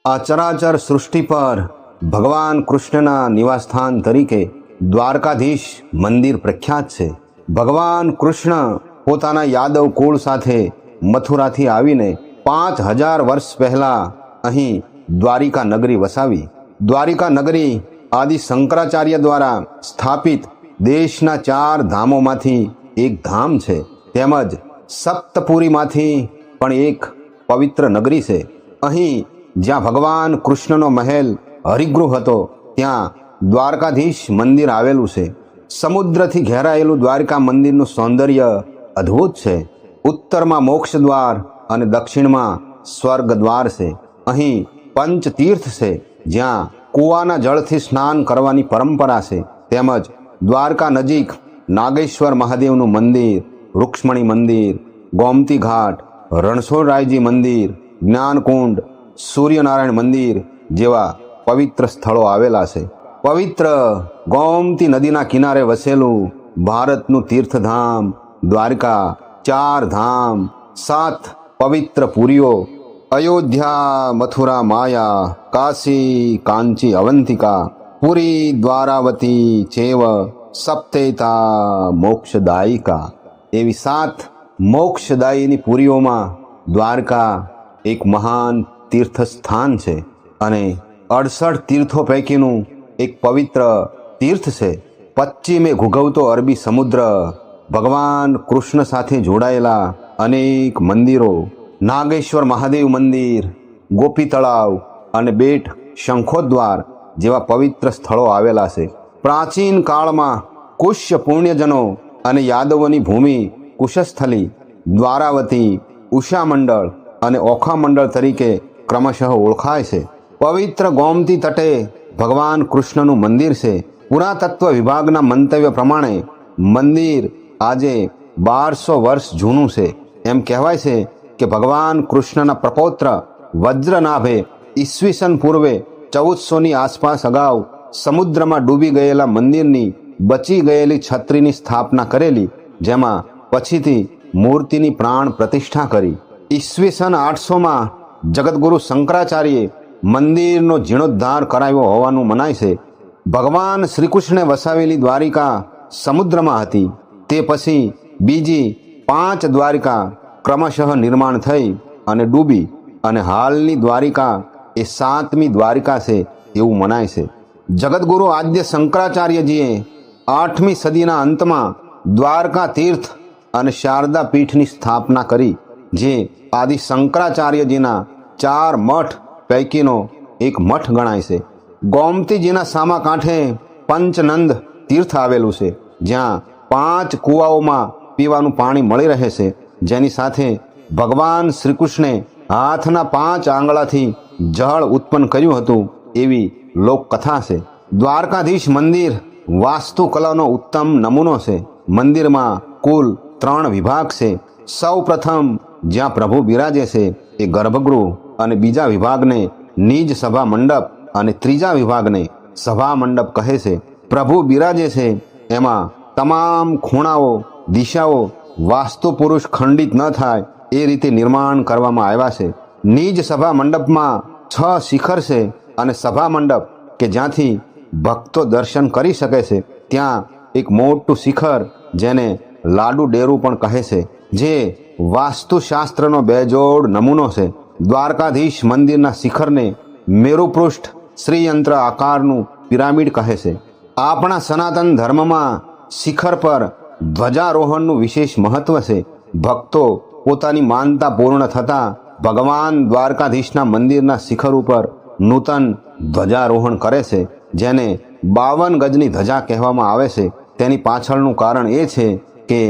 આ ચરાચર સૃષ્ટિ પર ભગવાન કૃષ્ણના નિવાસસ્થાન તરીકે દ્વારકાધીશ મંદિર પ્રખ્યાત છે. ભગવાન કૃષ્ણ પોતાના યાદવ કુળ સાથે મથુરાથી આવીને 5000 વર્ષ પહેલા અહીં દ્વારિકા નગરી વસાવી. દ્વારિકા નગરી આદિ શંકરાચાર્ય દ્વારા સ્થાપિત દેશના 4 ધામોમાંથી એક ધામ છે, તેમજ સપ્તપુરીમાંથી પણ એક પવિત્ર નગરી છે. અહીં જ્યાં ભગવાન કૃષ્ણનો મહેલ હરિગૃહ હતો ત્યાં દ્વારકાધીશ મંદિર આવેલું છે. સમુદ્રથી ઘેરાયેલું દ્વારકા મંદિરનું સૌંદર્ય અદ્ભુત છે. ઉત્તરમાં મોક્ષ દ્વાર અને દક્ષિણમાં સ્વર્ગ દ્વાર છે. અહીં પંચતીર્થ છે જ્યાં કૂવાના જળથી સ્નાન કરવાની પરંપરા છે. તેમજ દ્વારકા નજીક નાગેશ્વર મહાદેવનું મંદિર, રૂક્ષ્મણી મંદિર, ગોમતી ઘાટ, રણછોડરાયજી મંદિર, જ્ઞાનકુંડ, સૂર્યનારાયણ મંદિર જેવા પવિત્ર સ્થળો આવેલા છે. પવિત્ર ગોમતી નદીના કિનારે વસેલું ભારતનું તીર્થધામ દ્વારકા 4 ધામ, 7 પવિત્ર પુરીઓ અયોધ્યા, મથુરા, માયા, કાશી, કાંચી, અવંતિકા, પુરી, દ્વારાવતી ચેવ સપ્તેતા મોક્ષદાયિકા એવી 7 મોક્ષદાયીની પુરીઓમાં દ્વારકા એક મહાન તીર્થસ્થાન છે અને 68 તીર્થો પૈકીનું એક પવિત્ર તીર્થ છે. પશ્ચિમે ઘૂઘવતો અરબી સમુદ્ર, ભગવાન કૃષ્ણ સાથે જોડાયેલા અનેક મંદિરો, નાગેશ્વર મહાદેવ મંદિર, ગોપી તળાવ અને બેટ શંખોદ્વાર જેવા પવિત્ર સ્થળો આવેલા છે. પ્રાચીન કાળમાં કુશ્ય પુણ્યજનો અને યાદવોની ભૂમિ કુશસ્થલી, દ્વારાવતી, ઉષા મંડળ અને ઓખા મંડળ તરીકે ક્રમશઃ ઓળખાય છે. પવિત્ર ગોમતી તટે ભગવાન કૃષ્ણનું મંદિર છે. પુરાતત્વ વિભાગના મંતવ્ય પ્રમાણે મંદિર આજે 1200 વર્ષ જૂનું છે. એમ કહેવાય છે કે ભગવાન કૃષ્ણના પ્રપૌત્ર વજ્રનાભે ઈસવીસન પૂર્વે 1400ની આસપાસ અગાઉ સમુદ્રમાં ડૂબી ગયેલા મંદિરની બચી ગયેલી છત્રીની સ્થાપના કરેલી, જેમાં પછીથી મૂર્તિની પ્રાણ પ્રતિષ્ઠા કરી. ઈસવીસન 800માં જગતગુરુ શંકરાચાર્યે મંદિરનો જીર્ણોદ્ધાર કરાવ્યો હોવાનું મનાય છે. ભગવાન શ્રીકૃષ્ણે વસાવેલી દ્વારિકા સમુદ્રમાં હતી. તે પછી બીજી 5 દ્વારિકા ક્રમશઃ નિર્માણ થઈ અને ડૂબી અને હાલની દ્વારિકા એ 7મી દ્વારિકા છે એવું મનાય છે. જગતગુરુ આદ્ય શંકરાચાર્યજીએ 8મી સદીના અંતમાં દ્વારકા તીર્થ અને શારદા પીઠની સ્થાપના કરી, જે આદિ શંકરાચાર્યજીના 4 મઠ પૈકીનો એક મઠ ગણાય છે. ગોમતીજીના સામા કાંઠે પંચનંદ તીર્થ આવેલું છે, જ્યાં 5 કૂવાઓમાં પીવાનું પાણી મળી રહે છે, જેની સાથે ભગવાન શ્રીકૃષ્ણે હાથના 5 આંગળાથી જળ ઉત્પન્ન કર્યું હતું એવી લોકકથા છે. દ્વારકાધીશ મંદિર વાસ્તુકલાનો ઉત્તમ નમૂનો છે. મંદિરમાં કુલ 3 વિભાગ છે. સૌ પ્રથમ જ્યાં પ્રભુ બિરાજે છે એ ગર્ભગૃહ અને બીજા વિભાગને નિજ સભા મંડપ અને ત્રીજા વિભાગને સભા મંડપ કહે છે. પ્રભુ બિરાજે છે એમાં તમામ ખૂણાઓ, દિશાઓ વાસ્તુ પુરુષ ખંડિત ન થાય એ રીતે નિર્માણ કરવામાં આવ્યા છે. નિજ સભા મંડપમાં 6 શિખર છે અને સભા મંડપ કે જ્યાંથી ભક્તો દર્શન કરી શકે છે ત્યાં એક મોટું શિખર જેને લાડુ ડેરું પણ કહે છે, જે વાસ્તુશાસ્ત્રનો બેજોડ નમૂનો છે. દ્વારકાધીશ મંદિરના શિખરને મેરુપૃષ્ઠ શ્રીયંત્ર આકારનું પિરામિડ કહે છે. આપણા સનાતન ધર્મમાં શિખર પર ધ્વજારોહણનું વિશેષ મહત્વ છે. ભક્તો પોતાની માનતા પૂર્ણ થતાં ભગવાન દ્વારકાધીશના મંદિરના શિખર ઉપર નૂતન ધ્વજારોહણ કરે છે, જેને 52 ગજની ધજા કહેવામાં આવે છે. તેની પાછળનું કારણ એ છે કે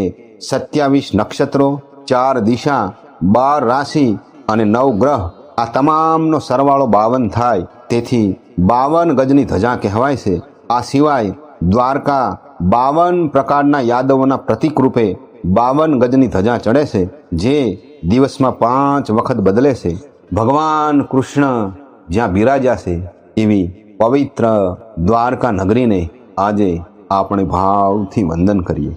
27 નક્ષત્રો, 4 દિશા, 12 રાશિ અને 9 ગ્રહ આ તમામનો સરવાળો 52 થાય, તેથી 52 ગજની ધજા કહેવાય છે. આ સિવાય દ્વારકા 52 પ્રકારના યાદવોના પ્રતીક રૂપે 52 ગજની ધજા ચડે છે, જે દિવસમાં 5 વખત બદલે છે. ભગવાન કૃષ્ણ જ્યાં બિરાજ્યા છે એવી પવિત્ર દ્વારકા નગરીને આજે આપણે ભાવથી વંદન કરીએ.